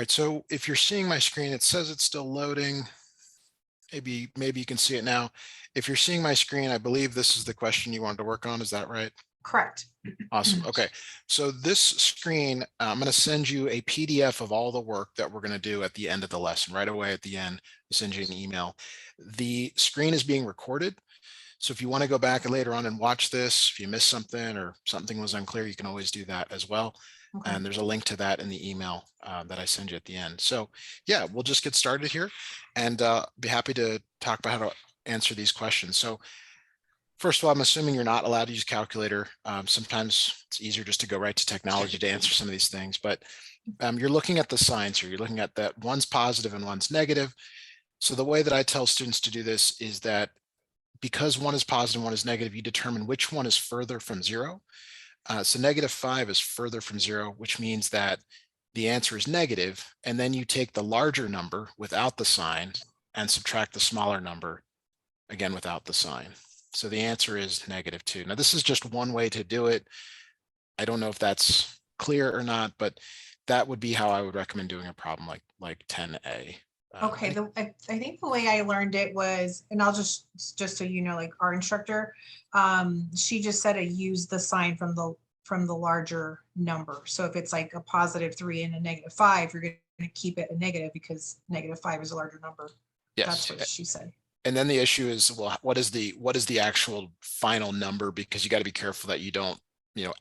right, so if you're seeing my screen, it says it's still loading. Maybe you can see it now. If you're seeing my screen, I believe this is the question you wanted to work on. Is that right? Correct. Awesome. Okay. So this screen, I'm going to send you a PDF of all the work that we're going to do at the end of the lesson. Right away at the end, I'll send you an email. The screen is being recorded. So if you want to go back later on and watch this, if you missed something or something was unclear, you can always do that as well. Okay. And there's a link to that in the email that I send you at the end. So yeah, we'll just get started here and be happy to talk about how to answer these questions. So first of all, I'm assuming you're not allowed to use calculator. Sometimes it's easier just to go right to technology to answer some of these things, but you're looking at the signs here. You're looking at that one's positive and one's negative. So the way that I tell students to do this is that because one is positive and one is negative, you determine which one is further from zero. So -5 is further from zero, which means that the answer is negative, and then you take the larger number without the sign and subtract the smaller number, again without the sign. So the answer is -2. Now this is just one way to do it. I don't know if that's clear or not, but that would be how I would recommend doing a problem like 10A. Okay. I think the way I learned it was, and I'll just so you know, like our instructor, she just said to use the sign from the larger number. So if it's like a +3 and a -5, you're going to keep it a negative because -5 is a larger number. That's Yes. what she said. And then the issue is, well, what is the actual final number? Because you got to be careful that you don't,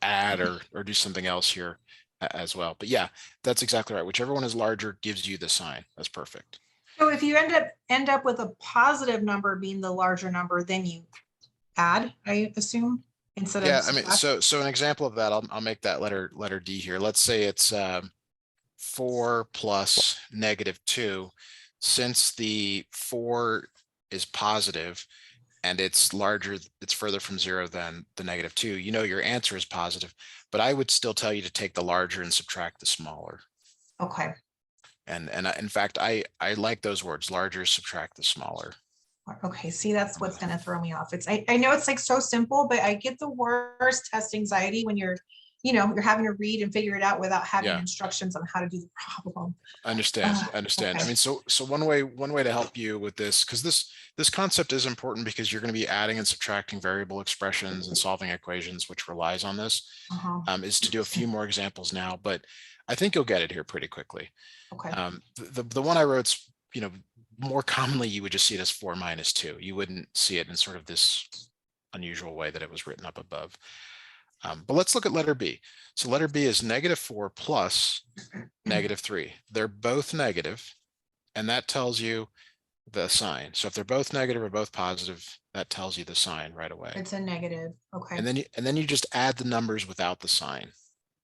add or do something else here as well. But yeah, that's exactly right. Whichever one is larger gives you the sign. That's perfect. So if you end up with a positive number being the larger number, then you add, I assume, instead of Yeah, I mean, subtract. so an example of that, I'll make that letter D here. Let's say it's 4 plus -2. Since the 4 is positive and it's larger, it's further from zero than the -2, your answer is positive, but I would still tell you to take the larger and subtract the smaller. Okay. And in fact, I like those words, larger, subtract the smaller. Okay, see, that's what's gonna throw me off. I know it's like so simple, but I get the worst test anxiety when you're having to read and figure it out without having Yeah. instructions on how to do the problem. I understand. I understand. I Okay. mean, so one way to help you with this, because this concept is important because you're going to be adding and subtracting variable expressions and solving equations, which relies on this, Uh-huh. is to do a few more examples now, but I think you'll get it here pretty quickly. Okay. The one I wrote's, more commonly you would just see it as 4 minus 2. You wouldn't see it in sort of this unusual way that it was written up above. But let's look at letter B. So letter B is -4 plus -3. They're both negative, and that tells you the sign. So if they're both negative or both positive, that tells you the sign right away. It's a negative. Okay. And then you just add the numbers without the sign.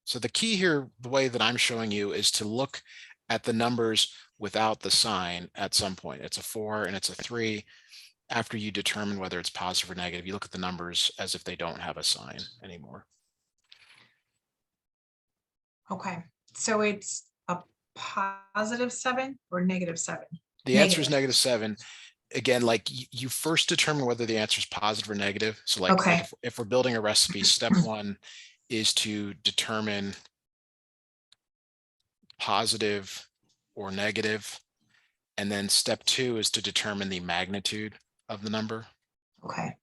So the key here, the way that I'm showing you, is to look at the numbers without the sign at some point. It's a 4 and it's a 3. After you determine whether it's positive or negative, you look at the numbers as if they don't have a sign anymore. Okay. So it's a +7 or -7? The answer is -7. Again, like you first determine whether the answer is positive or negative. So like Okay. if we're building a recipe, step 1 is to determine positive or negative. And then step 2 is to determine the magnitude of the number, Okay.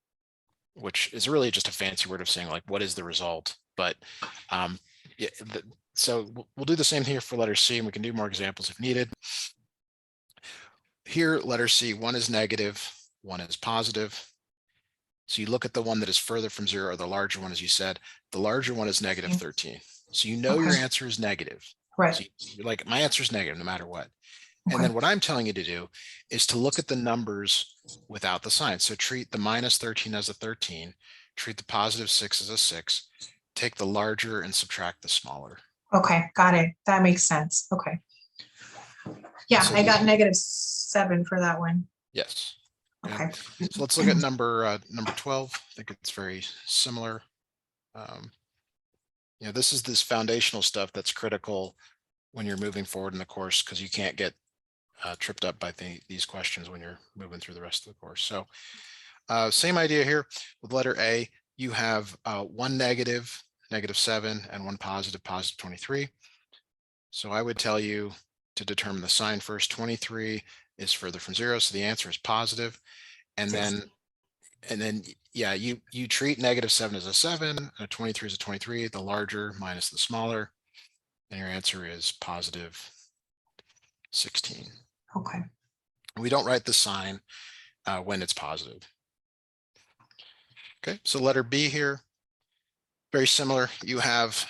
which is really just a fancy word of saying like, what is the result? But yeah, so we'll do the same here for letter C, and we can do more examples if needed. Here, letter C, one is negative, one is positive. So you look at the one that is further from zero, or the larger one, as you said. The larger one is -13. So you know your Okay. answer is negative. Right. So you're like, my answer is negative no matter what. And Okay. then what I'm telling you to do is to look at the numbers without the sign. So treat the -13 as a 13, treat the +6 as a 6, take the larger and subtract the smaller. Okay. Got it. That makes sense. Okay. Yeah, So I got -7 for that one. yes. Okay. So let's look at number 12. I think it's very similar. This is this foundational stuff that's critical when you're moving forward in the course, because you can't get tripped up by these questions when you're moving through the rest of the course. So same idea here with letter A. You have one negative, -7, and one positive, +23. So I would tell you to determine the sign first. 23 is further from 0, so the answer is positive. And then, yeah, you treat -7 as a 7, and a 23 is a 23, the larger minus the smaller, and your answer is positive 16. Okay. We don't write the sign when it's positive. Okay, so letter B here, very similar. You have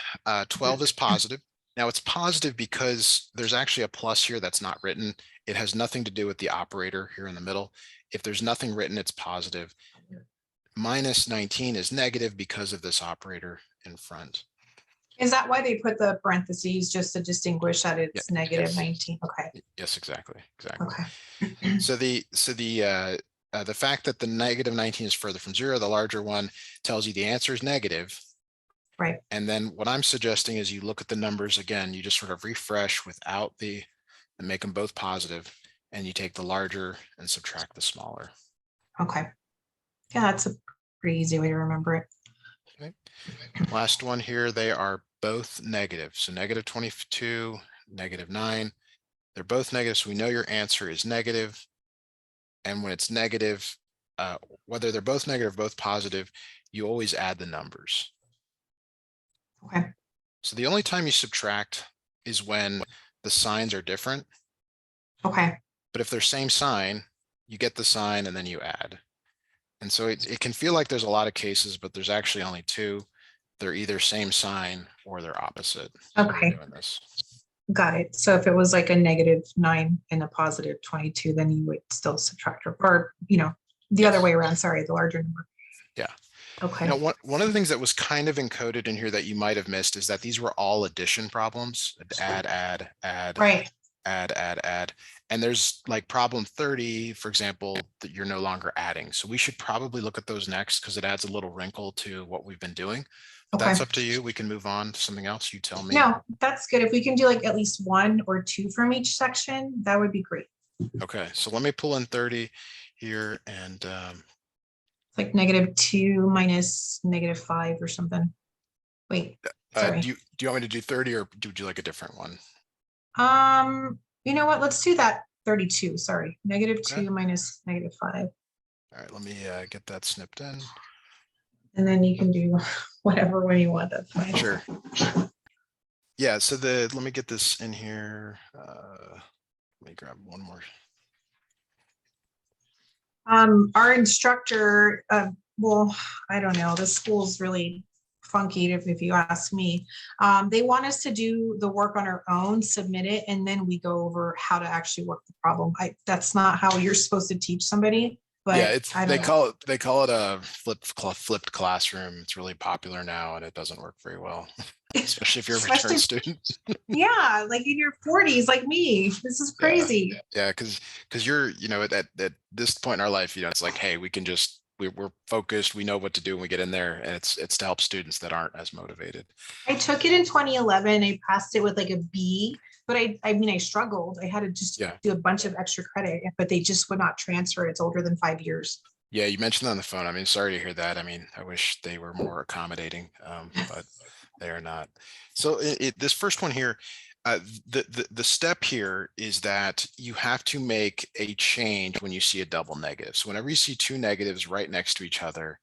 12 is positive. Now it's positive because there's actually a plus here that's not written. It has nothing to do with the operator here in the middle. If there's nothing written, it's positive. Minus 19 is negative because of this operator in front. Is that why they put the parentheses, just to distinguish that it's negative yes. 19? Okay. Yes, exactly. Okay. So the fact that the negative 19 is further from 0, the larger one, tells you the answer is negative. Right. And then what I'm suggesting is you look at the numbers again, you just sort of refresh without and make them both positive, and you take the larger and subtract the smaller. Okay. Yeah, that's a pretty easy way to remember it. Okay. Last one here, they are both negative. So -22, -9, they're both negative. So we know your answer is negative. And when it's negative, whether they're both negative, both positive, you always add the numbers. Okay. So the only time you subtract is when the signs are different. Okay. But if they're same sign, you get the sign and then you add. And so it can feel like there's a lot of cases, but there's actually only two. They're either same sign or they're opposite. Okay. Doing this. Got it. So if it was like a -9 and a positive 22, then you would still subtract, or the other way around. Sorry, the larger number. Yeah. Okay. Now, one of the things that was kind of encoded in here that you might have missed is that these were all addition problems. Add, Right. add. And there's like problem 30, for example, that you're no longer adding. So we should probably look at those next because it adds a little wrinkle to what we've been doing. But Okay. that's up to you. We can move on to something else. You tell me. No, that's good. If we can do like at least 1 or 2 from each section, that would be great. Okay, so let me pull in 30 here and Like -2 minus -5 or something. Wait, sorry. do you want me to do 30 or would you like a different one? You know what? Let's do that 32. Sorry. -2 Okay. minus -5. All right, let me get that snipped in. And then you can do whatever way you want. That's fine. Sure. Yeah, so let me get this in here. Let me grab one more. Our instructor, well, I don't know, the school's really funky if you ask me. They want us to do the work on our own, submit it, and then we go over how to actually work the problem. That's not how you're supposed to teach somebody. But yeah, they call it a flipped classroom. It's really popular now, and it doesn't work very well, especially if you're a return student. Yeah, like in your 40s, like me. This is crazy. Yeah, because you're, at this point in our life, it's like, hey, we're focused, we know what to do when we get in there, and it's to help students that aren't as motivated. I took it in 2011. I passed it with like a B, but I struggled. I had to just do a bunch of extra credit, but they just would not transfer. It's older than 5 years. Yeah, you mentioned that on the phone. I mean, sorry to hear that. I mean, I wish they were more accommodating, but they are not. So this first one here, the step here is that you have to make a change when you see a double negative. So whenever you see two negatives right next to each other,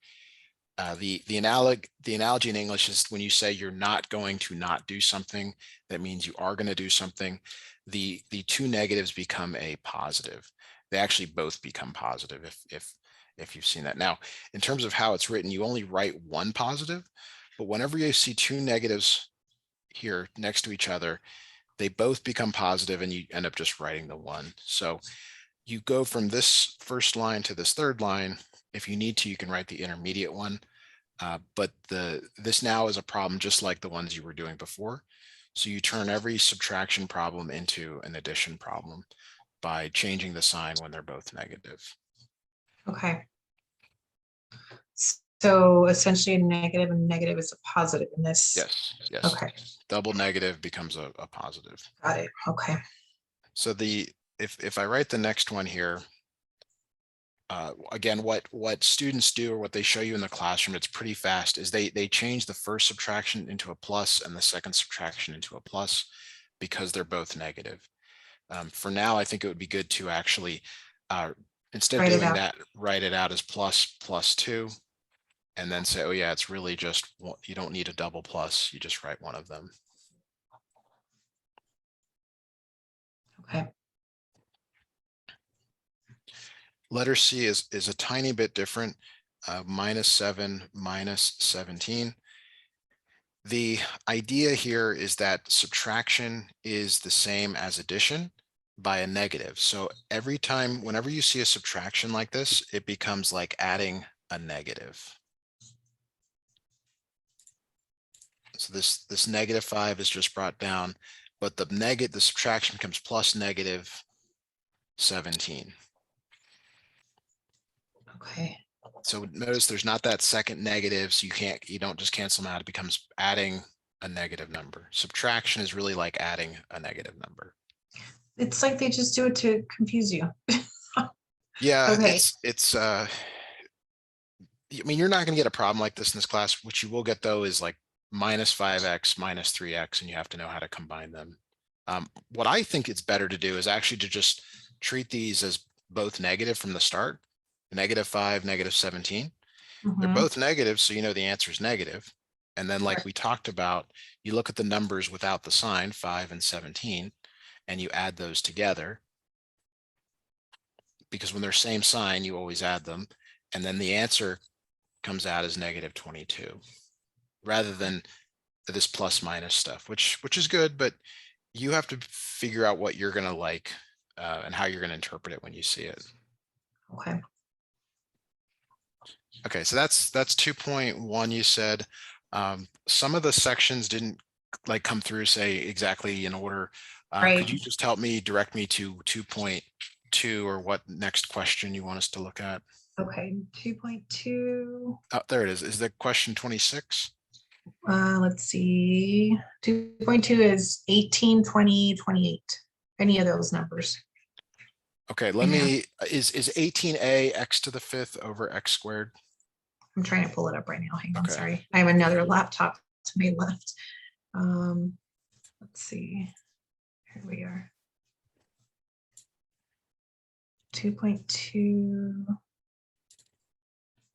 the analogy in English is when you say you're not going to not do something, that means you are going to do something. The two negatives become a positive. They actually both become positive if you've seen that. Now, in terms of how it's written, you only write one positive, but whenever you see two negatives here next to each other, they both become positive and you end up just writing the one. So you go from this first line to this third line. If you need to, you can write the intermediate one. But this now is a problem just like the ones you were doing before. So you turn every subtraction problem into an addition problem by changing the sign when they're both negative. Okay. So essentially a negative and negative is a positive in this. Yes. Okay. Double negative becomes a positive. Got it. Okay. So if I write the next one here, again, what students do or what they show you in the classroom, it's pretty fast, is they change the first subtraction into a plus and the second subtraction into a plus because they're both negative. For now, I think it would be good to actually, instead of Write it doing out. that, write it out as plus 2. And then say, oh yeah, it's really just, you don't need a double plus, you just write one of them. Okay. Letter C is a tiny bit different, -7, -17. The idea here is that subtraction is the same as addition by a negative. So every time, whenever you see a subtraction like this, it becomes like adding a negative. So this -5 is just brought down, but the subtraction becomes plus -17. Okay. So notice there's not that second negative, so you don't just cancel them out. It becomes adding a negative number. Subtraction is really like adding a negative number. It's like they just do it to confuse you. Yeah, Okay. I mean, you're not going to get a problem like this in this class. What you will get though is like -5x, -3x, and you have to know how to combine them. What I think it's better to do is actually to just treat these as both negative from the start. -5, -17. They're Mhm. both negative, so you know the answer is negative. And then like we talked about, you look at the numbers without the sign, 5 and 17, and you add those together. Because when they're same sign, you always add them. And then the answer comes out as -22, rather than this plus minus stuff, which is good, but you have to figure out what you're gonna like and how you're gonna interpret it when you see it. Okay. Okay, so that's 2.1 you said. Some of the sections didn't like come through, say exactly in order. Could Right. you just help me direct me to 2.2 or what next question you want us to look at? Okay. 2.2. Oh, there it is. Is the question 26? Let's see. 2.2 is 18, 20, 28. Any of those numbers. Okay, let Yeah. me, is 18a x to the 5th over x squared? I'm trying to pull it up right now. Hang on. Okay. Sorry. I have another laptop to my left. Let's see. Here we are. 2.2.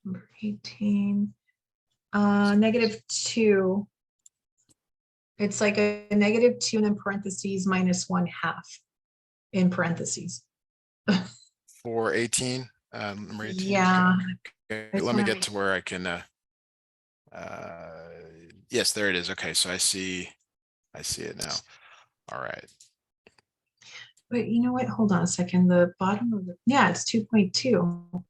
Number 18. -2. It's like a -2 and then parentheses -1/2 in parentheses. For 18, number 18. Yeah. Okay, let me get to where I can, yes, there it is. Okay, so I see it now. All right. But you know what? Hold on a second. The bottom of the, yeah, it's 2.2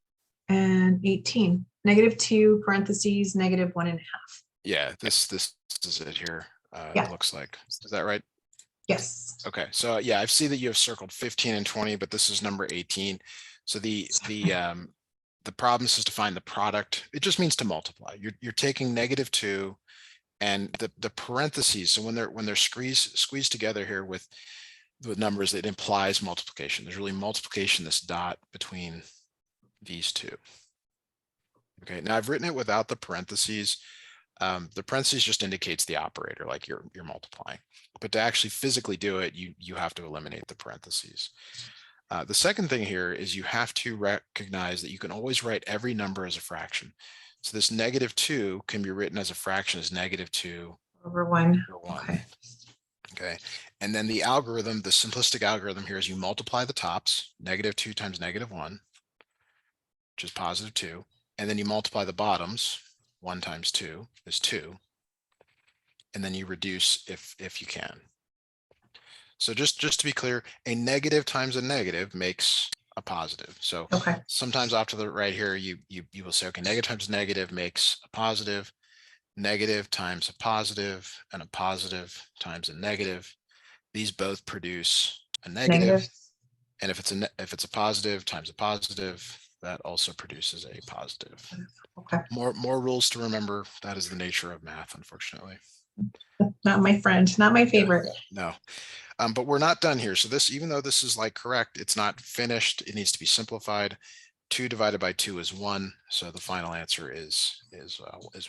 and 18. -2 parentheses -1/2. Yeah, this is it here. Yeah. It looks like. Is that right? Yes. Okay, so yeah, I see that you have circled 15 and 20, but this is number 18. So the problem is to find the product. It just means to multiply. You're taking -2 and the parentheses. So when they're squeezed together here with numbers, it implies multiplication. There's really multiplication, this dot between these two. Okay, now I've written it without the parentheses. The parentheses just indicates the operator, like you're multiplying. But to actually physically do it, you have to eliminate the parentheses. The second thing here is you have to recognize that you can always write every number as a fraction. So this -2 can be written as a fraction as -2 Over 1. over 1. Okay. Okay, and then the algorithm, the simplistic algorithm here is you multiply the tops, -2 times -1, which is +2, and then you multiply the bottoms, 1 times 2 is 2, and then you reduce if you can. So just to be clear, a negative times a negative makes a positive. So Okay. sometimes off to the right here, you will say, okay, negative times negative makes a positive, negative times a positive, and a positive times a negative. These both produce a negative. Negative. And if it's a positive times a positive, that also produces a positive. Okay. More rules to remember. That is the nature of math, unfortunately. Not my friend, not my favorite. No. But we're not done here. So this, even though this is like correct, it's not finished. It needs to be simplified. 2 divided by 2 is 1. So the final answer is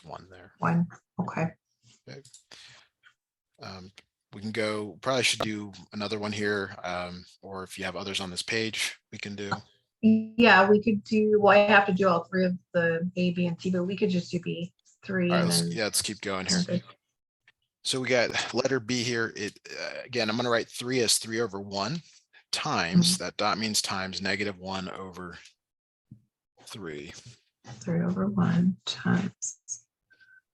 1 there. 1. Okay. Okay. We can go, probably should do another one here, or if you have others on this page, we can do. Yeah, we could do, well, I have to do all three of the A, B, and C, but we could just do B three All right, and then. let's keep going here. Okay. So we got letter B here. Again, I'm going to write 3 as 3 over 1 times, that dot means times, -1 over 3. 3 over 1 times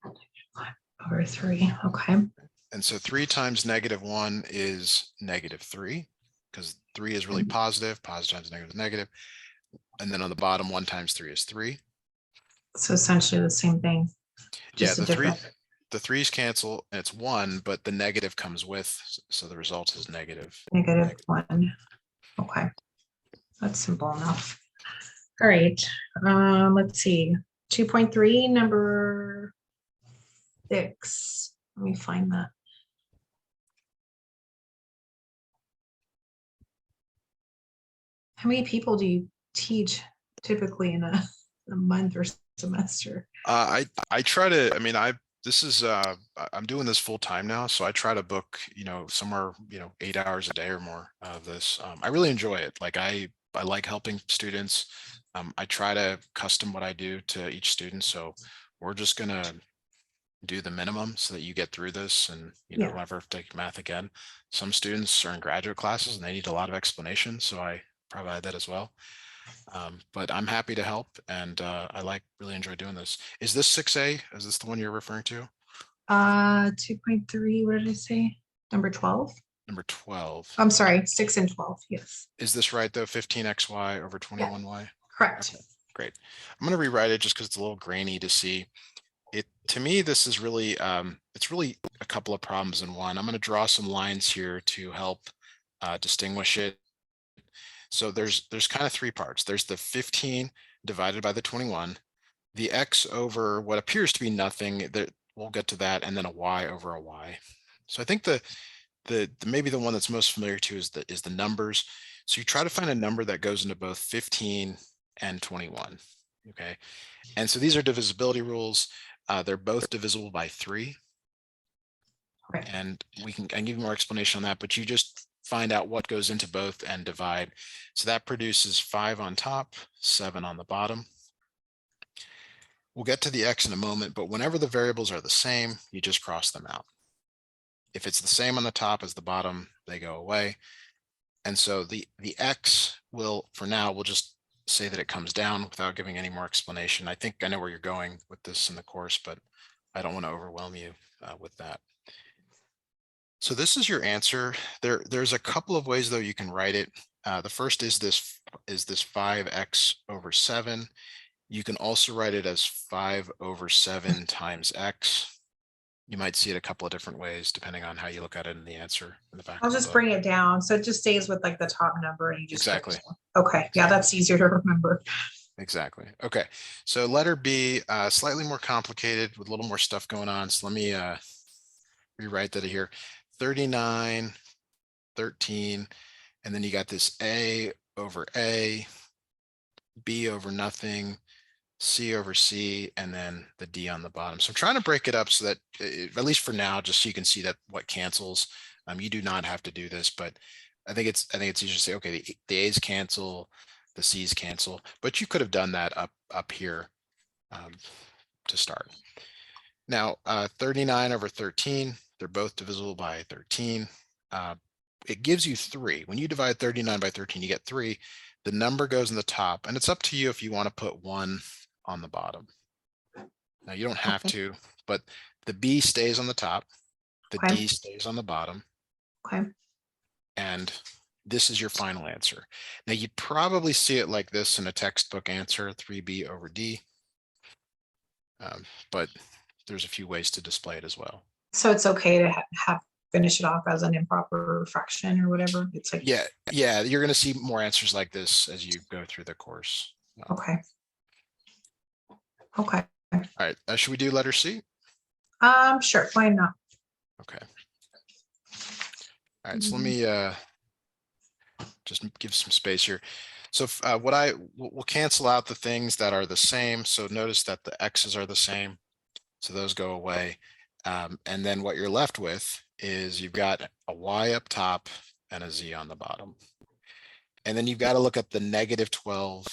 1 over 3. Okay. And so 3 times -1 is -3, because 3 is really positive. Positive times negative is negative. And then on the bottom, 1 times 3 is 3. So essentially the same thing. Yeah, Just a different. the 3's cancel, and it's 1, but the negative comes with, so the result is negative. -1. Okay. That's simple enough. All right. Let's see. 2.3, number 6. Let me find that. How many people do you teach typically in a month or semester? I try to, I mean, this is I'm doing this full time now, so I try to book, somewhere, 8 hours a day or more of this. I really enjoy it. Like I like helping students. I try to custom what I do to each student, so we're just gonna do the minimum so that you get through this and Yeah. don't ever take math again. Some students are in graduate classes and they need a lot of explanation, so I provide that as well. But I'm happy to help, and I really enjoy doing this. Is this 6A? Is this the one you're referring to? 2.3, what did I say? Number 12? Number 12. I'm sorry, 6 and 12, yes. Is this right though? 15xy over 21y? Correct. Okay, great. I'm going to rewrite it just because it's a little grainy to see. To me, this is really, it's really a couple of problems in one. I'm going to draw some lines here to help distinguish it. So there's kind of 3 parts. There's the 15 divided by the 21, the x over what appears to be nothing, that we'll get to that, and then a y over a y. So I think the maybe the one that's most familiar to is the numbers. So you try to find a number that goes into both 15 and 21. Okay, and so these are divisibility rules. They're both divisible by 3. Right. And I can give you more explanation on that, but you just find out what goes into both and divide. So that produces 5 on top, 7 on the bottom. We'll get to the x in a moment, but whenever the variables are the same, you just cross them out. If it's the same on the top as the bottom, they go away. And so the x will, for now, we'll just say that it comes down without giving any more explanation. I think I know where you're going with this in the course, but I don't want to overwhelm you with that. So this is your answer. There's a couple of ways though you can write it. The first is this 5x over 7. You can also write it as 5 over 7 times x. You might see it a couple of different ways depending on how you look at it in the answer in the back. I'll just bring it down. So it just stays with like the top number and you just. Exactly. Okay. Yeah, that's easier to remember. Exactly. Okay. So letter B, slightly more complicated with a little more stuff going on. So let me rewrite that here. 39, 13, and then you got this A over A, B over nothing, C over C, and then the D on the bottom. So I'm trying to break it up so that, at least for now, just so you can see that what cancels. You do not have to do this, but I think it's easier to say, okay, the A's cancel, the C's cancel, but you could have done that up here to start. Now, 39 over 13, they're both divisible by 13. It gives you 3. When you divide 39 by 13, you get 3. The number goes in the top, and it's up to you if you want to put 1 on the bottom. Now, you don't have to, but the B stays on the top, the D stays on the bottom. Okay. And this is your final answer. Now, you probably see it like this in a textbook answer, 3B over D. But there's a few ways to display it as well. So it's okay to finish it off as an improper fraction or whatever. It's like, yeah, you're going to see more answers like this as you go through the course. Okay. All right. Should we do letter C? Sure. Why not? Okay. All right. So let me just give some space here. So we'll cancel out the things that are the same. So notice that the X's are the same. So those go away. And then what you're left with is you've got a y up top and a z on the bottom. And then you've got to look at the -12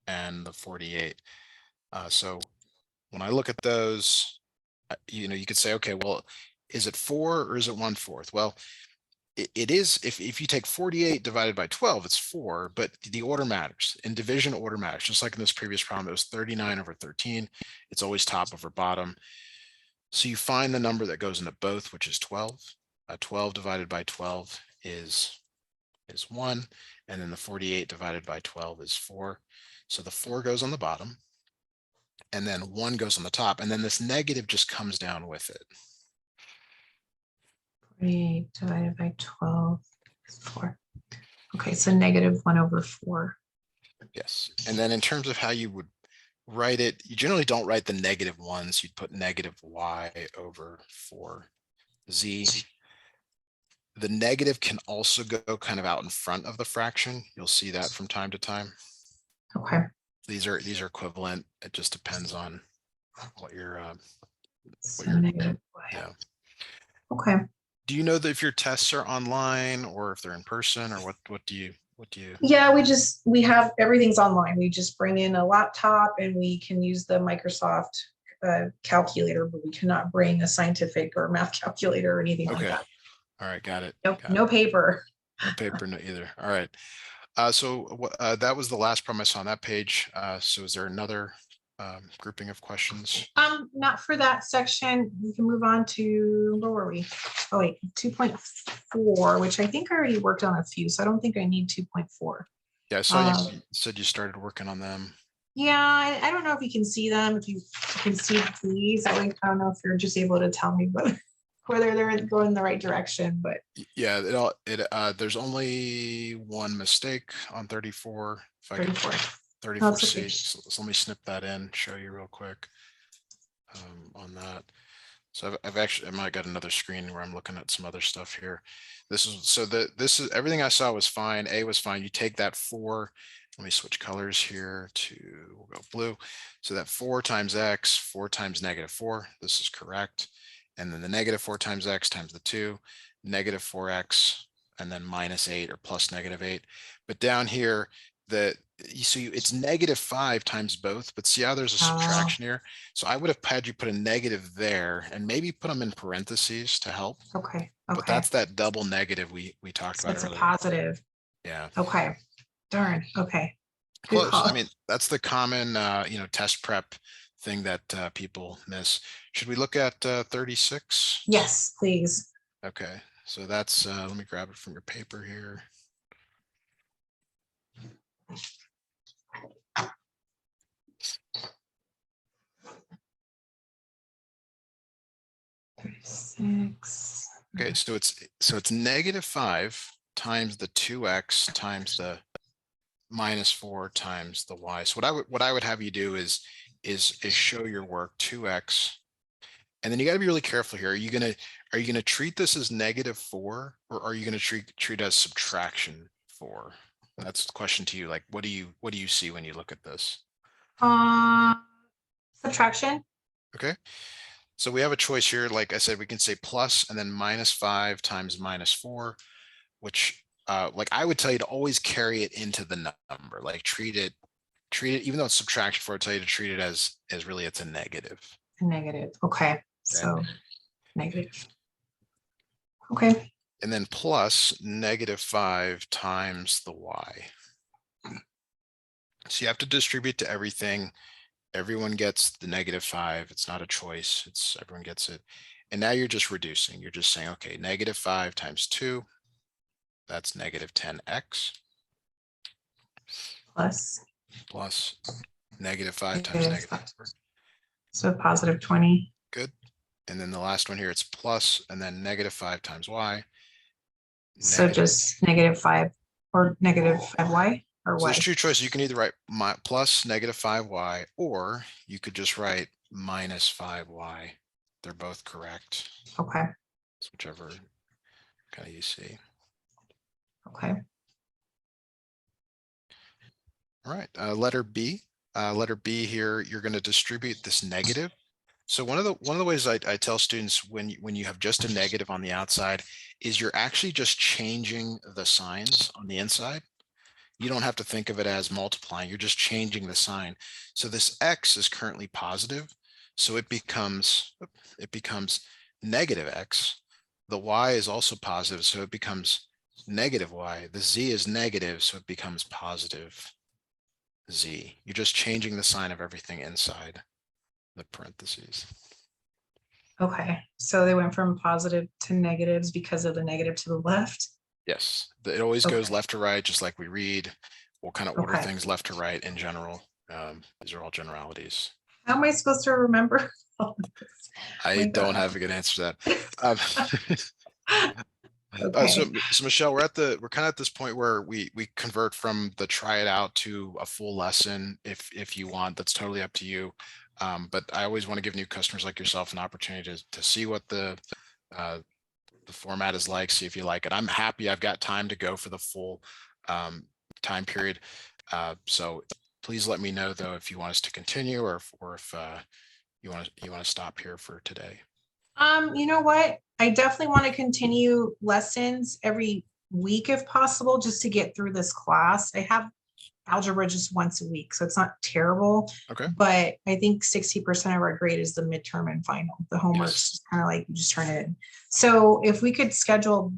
and the 48. So when I look at those, you could say, okay, well, is it 4 or is it 1/4? Well, it is, if you take 48 divided by 12, it's 4, but the order matters. In division, order matters. Just like in this previous problem, it was 39/13. It's always top over bottom. So you find the number that goes into both, which is 12. 12 divided by 12 is 1, and then the 48 divided by 12 is 4. So the 4 goes on the bottom, and then 1 goes on the top, and then this negative just comes down with it. 48 divided by 12 is 4. Okay, so -1/4. Yes. And then in terms of how you would write it, you generally don't write the -1s. You'd put -y/4z. The negative can also go kind of out in front of the fraction. You'll see that from time to time. Okay. These are equivalent. It just depends on what you're So negative y. yeah. Okay. Do you know that if your tests are online or if they're in person, or what do you Yeah, we have everything's online. We just bring in a laptop and we can use the Microsoft calculator, but we cannot bring a scientific or math calculator or anything like Okay. that. All right, got it. Nope, Got no it. paper. No paper, no either. All right. So that was the last problem I saw on that page. So is there another grouping of questions? Not for that section. We can move on to, where were we? Oh wait, 2.4, which I think I already worked on a few, so I don't think I need 2.4. Yeah, I saw you said you started working on them. Yeah, I don't know if you can see them. If you can see these, I don't know if you're just able to tell me whether they're going the right direction, but Yeah, there's only one mistake on 34. If I could 34. 34C. Okay. So let me snip that in, show you real quick on that. So I've actually, I might got another screen where I'm looking at some other stuff here. This is everything I saw was fine. A was fine. You take that 4. Let me switch colors here to, we'll go blue. So that 4 times x, 4 times -4. This is correct. And then the -4 times x times the 2, -4x, and then -8 or plus -8. But down here, it's -5 times both, but see how there's a subtraction here? So I would have had you put a negative there and maybe put them in parentheses to help. Okay. But that's that double negative we talked So about it's earlier. a positive. Yeah. Okay. Darn. Okay. Good Close. call. I mean, that's the common, test prep thing that people miss. Should we look at 36? Yes, please. Okay. So that's, let me grab it from your paper here. Six. Okay, so it's -5 times the 2x times the -4 times the y. So what I would have you do is show your work 2x, and then you got to be really careful here. Are you gonna treat this as -4, or are you gonna treat it as subtraction 4? That's the question to you. Like, what do you see when you look at this? Subtraction. Okay. So we have a choice here. Like I said, we can say plus and then -5 times -4, which like I would tell you to always carry it into the number, like treat it, even though it's subtraction 4, I tell you to treat it as really it's a negative. Negative. Okay. So negative. Okay. And then plus -5 times the y. So you have to distribute to everything. Everyone gets the -5. It's not a choice. Everyone gets it. And now you're just reducing. You're just saying, okay, -5 times 2, that's -10x. Plus -5 times -4. So positive 20. Good. And then the last one here, it's plus and then -5 times y. So just -5 or -5y or So what? there's two choices. You can either write plus -5y, or you could just write -5y. They're both correct. Okay. It's whichever kind of you see. Okay. All right. Letter B. Letter B here, you're going to distribute this negative So one of the ways I tell students when you have just a negative on the outside is you're actually just changing the signs on the inside. You don't have to think of it as multiplying. You're just changing the sign. So this X is currently positive. So it becomes negative X. The Y is also positive. So it becomes negative Y. The Z is negative. So it becomes positive Z. You're just changing the sign of everything inside the parentheses. Okay, so they went from positive to negatives because of the negative to the left. Yes, it always goes Okay, left to right, just like we read. We'll kind of order okay. things left to right in general. These are all generalities. How am I supposed to remember all this? I My don't God. have a good answer to that. So, Okay. so Michelle, we're kind of at this point where we convert from the try it out to a full lesson. If you want, that's totally up to you. But I always want to give new customers like yourself an opportunity to see what uh, the format is like, see if you like it. I'm happy I've got time to go for the full time period. So please let me know though if you want us to continue or if you want to stop here for today. You know what? I definitely want to continue lessons every week if possible, just to get through this class. I have algebra just once a week, so it's not terrible. Okay. But I think 60% of our grade is the midterm and final. The homework's Yes. just kind of like you just turn it in. So if we could schedule